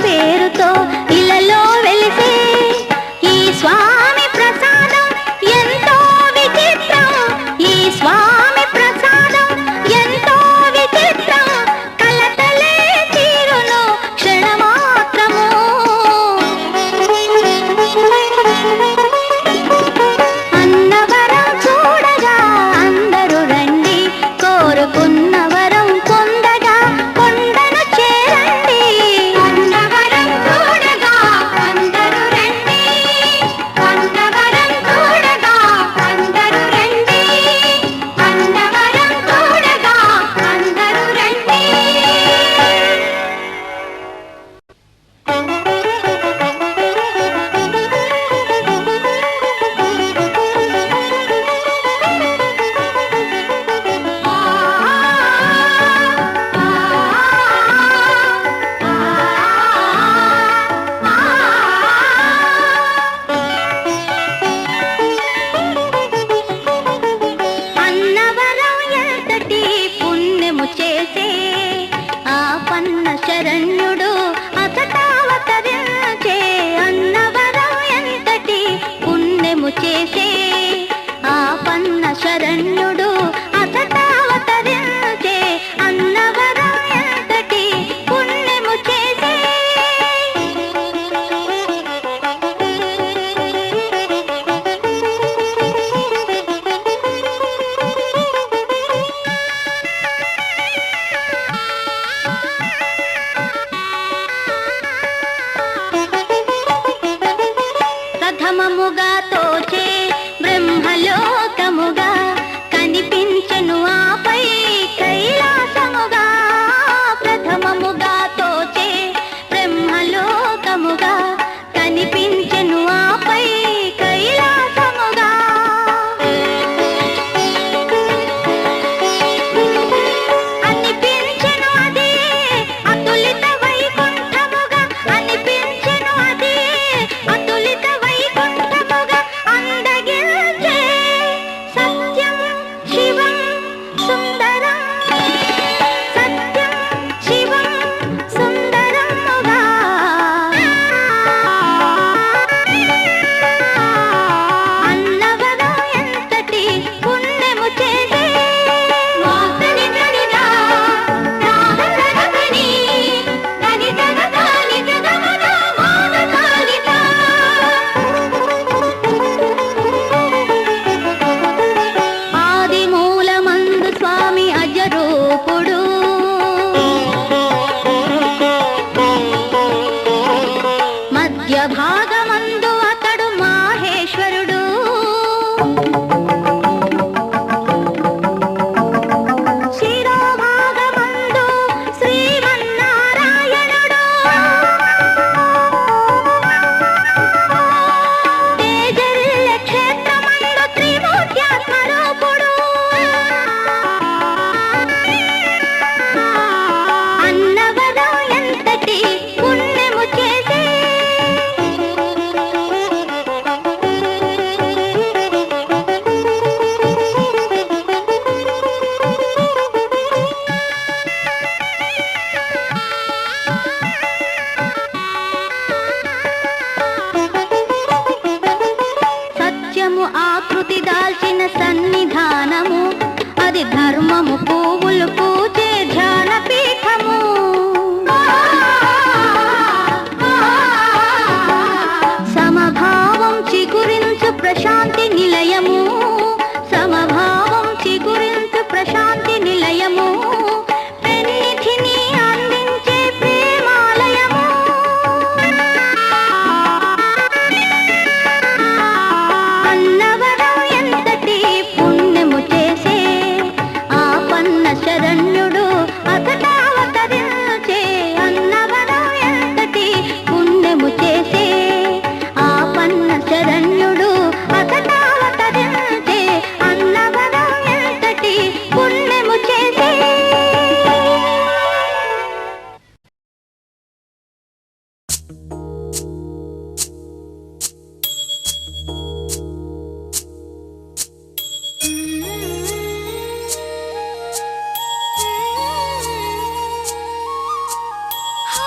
పేరుతో ఇలలో వెలిసే ఈ స్వామి ప్రసాదం ఎంతో విచిత్రం. ఈ స్వామి ప్రసాదం ఎంతో విచిత్రం. కలతలే తీరును క్షణమాత్రము. అన్నవరం చూడగా అందరూ రండి, కోరుకున్న వరం పొందగా కొండను చేరండి. అన్నవరం చూడగా అందరూ రండి, అన్నవరం చూడగా అందరూ రండి, అన్నవరం చూడగా అందరూ రండి. అన్నవరం ఎంతటి పుణ్యము చేసే ఆ పన్న శరణ్యుడు అసటావతరించే. అన్నవరం ఎంతటి పుణ్యము చేసే ఆ పన్న శరణ్యుడు అసటావతరించే. అన్నవరం ఎంతటి పుణ్యము చేసే. ప్రథమముగా తోచే బ్రహ్మలోకముగా కనిపించెను ఆపై కైలాసముగా. ప్రథమముగా తోచే బ్రహ్మలోకముగా కనిపించెను ఆపై కైలాసముగా. అనిపించెను అదే అతులిత వైకుంఠముగా. అనిపించెను అదే అతులిత వైకుంఠముగా. అందగిల్చే సత్యం శివం సుందరం. సత్యం శివం సుందరముగా. అన్నవరం ఎంతటి పుణ్యము చేసే. మోసని తనిదా నాగసరగని నని తగదాని తగమన మోగసాలిత. ఆది మూలమందు స్వామి అజరూపుడు. మధ్య భాగమందు అతడు మాహేశ్వరుడు. శిరోభాగమందు శ్రీమన్నారాయణుడు. తేజరిల్ల క్షేత్రమందు త్రిమూర్త్యాత్మరూపుడు. అన్నవరం ఎంతటి పుణ్యము చేసే. సత్యము ఆకృతి దాల్చిన సన్నిధానము, అది ధర్మము పువ్వులు పూజే ధ్యాన పీఠము. సమభావం చిగురించు ప్రశాంతి నిలయము. సమభావం చిగురించు ప్రశాంతి నిలయము. పెన్నిధిని అందించే ప్రేమాలయము. అన్నవరం ఎంతటి పుణ్యము చేసే ఆ పన్న శరణ్యుడు అసటావతరించే. అన్నవరం ఎంతటి పుణ్యము చేసే ఆ పన్న శరణ్యుడు అసటావతరించే. అన్నవరం ఎంతటి పుణ్యము చేసే. ఆ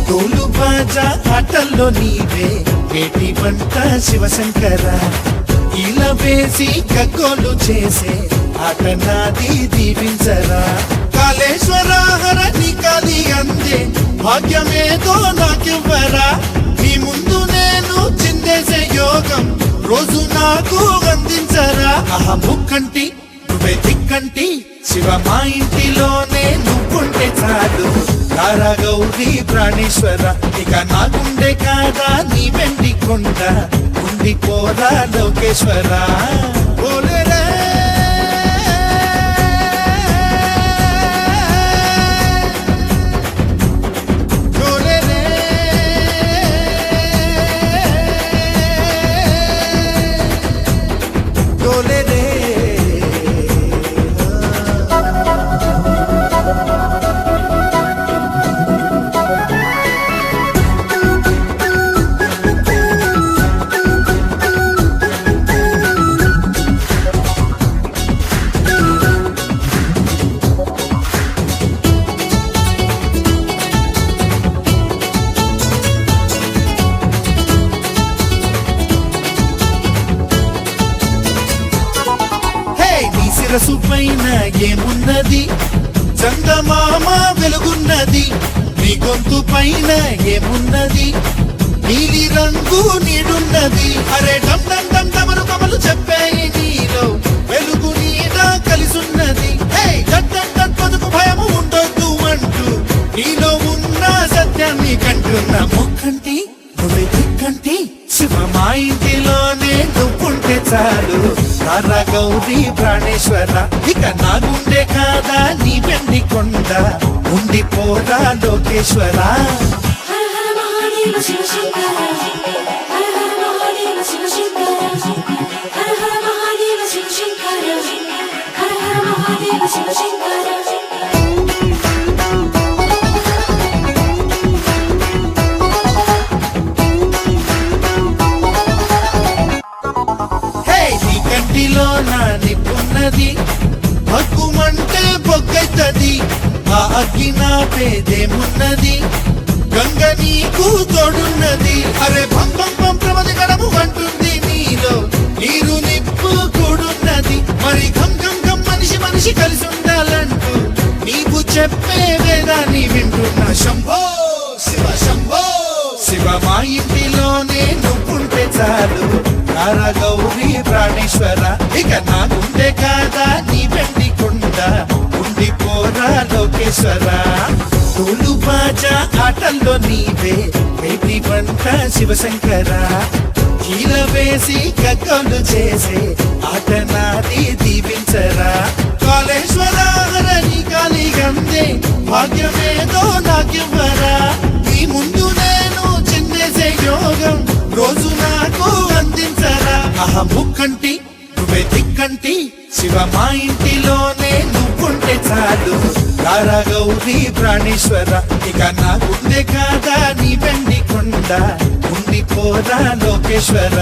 తోలు బాజా ఆటల్లో నీవే ఏటి వంట శివశంకర ఇలా వేసి గగ్గోలు చేసే ఆట నాది దీవించరా కాళేశ్వర హర నీ కాలి అందే భాగ్యమేదో నాకివ్వరా నీ ముందు నేను చిందేసే యోగం రోజు నాకు అందించరా ఆహా ముక్కంటి నువ్వే దిక్కంటి శివ మా ఇంటిలోనే నువ్వుంటే చాలు తారా గౌరీ ప్రాణేశ్వర ఇక నా గుండె కాదా నీ వెండి కొండ ఉండిపోరా లోకేశ్వర ఓలేరే శిరసు పైన ఏమున్నది చందమామ వెలుగున్నది నీ గొంతు పైన ఏమున్నది నీలి రంగు నీడున్నది అరే డమ్ డమ్ డమ్ డమరు కమలు చెప్పాయి నీలో వెలుగు నీడ కలిసున్నది బతుకు భయము ఉండొద్దు అంటూ నీలో ఉన్న సత్యాన్ని కంటున్న ముక్కంటి నువ్వే దిక్కంటి శివ మా ఇంటిలోనే నువ్వుంటే చాలు తారా గౌరీ ప్రాణేశ్వర ఇక నా గుండె కాదా నీ వెండి కొండ ఉండిపోరా లోకేశ్వర కంటిలో నా నిప్పున్నది హక్కుమంటే బొగ్గైతది ఆ అగ్గి నా పేదేమున్నది గంగ నీకు తోడున్నది అరే భం భం భం ప్రమది గడము అంటుంది నీలో నీరు నిప్పు కూడున్నది మరి గం గం గం మనిషి మనిషి కలిసి ఉండాలంటూ నీవు చెప్పే వేదాన్ని వింటున్న శంభో శివ శంభో శివ మా ఇంటిలోనే నువ్వుంటే చాలు తారా గౌరీ ప్రాణేశ్వర ఇక నా గుండె కాదా నీ వెండి కొండ ఉండిపోరా లోకేశ్వర తోలు బాజా ఆటల్లో నీవే వేటి వంట శివశంకర కీల వేసి గగ్గోలు చేసే ఆట నాది దీవించరా కాళేశ్వర హర నీ కాలి గందే భాగ్యమేదో నాకివ్వరా నీ ముందు నేను చిందేసే యోగం రోజు నాకు అందించరా ఆహా ముక్కంటి నువ్వే దిక్కంటి శివ మా ఇంటిలోనే నువ్వుంటే చాలు తారా గౌరీ ప్రాణేశ్వర ఇక నా గుండె కాదా నీ వెండి కొండ ఉండిపోరా లోకేశ్వర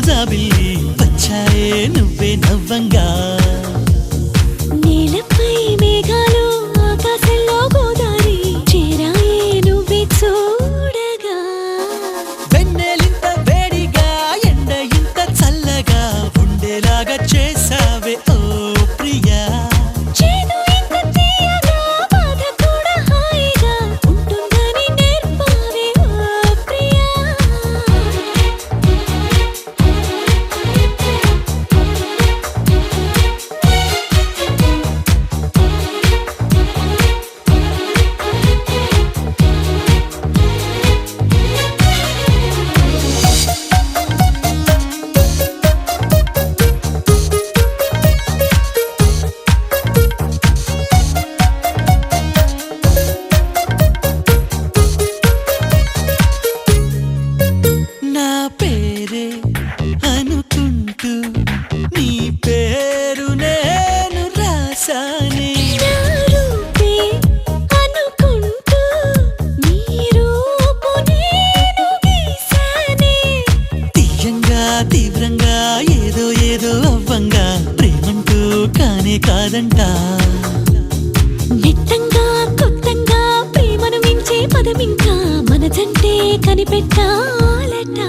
జాబిల్లి వచ్చాయే నువ్వే నవ్వంగా నీలపై మేఘాలు ఆకాశంలో గోదారి చేరాయే నువ్వే చూడగా వెన్నెలింత వేడిగా ఎండ ఇంత చల్లగా ఉండేలాగా చేసావే ఓ ప్రియా చేదు ఇంత తీయగా బాధ కూడా హాయిగా ఉంటుందని నేర్పావే ఓ ప్రియా నా పేరే అనుకుంటూ నీ పేరు నేను రాసానే నా రూపే అనుకుంటూ నీ రూపు నేను గీసానే తీయంగా తీవ్రంగా ఏదో ఏదో అవ్వంగా ప్రేమంటూ కానే కాదంట నిత్తంగా కొత్తంగా ప్రేమను మించే పదమింకా మనజంటే కనిపెట్టాలట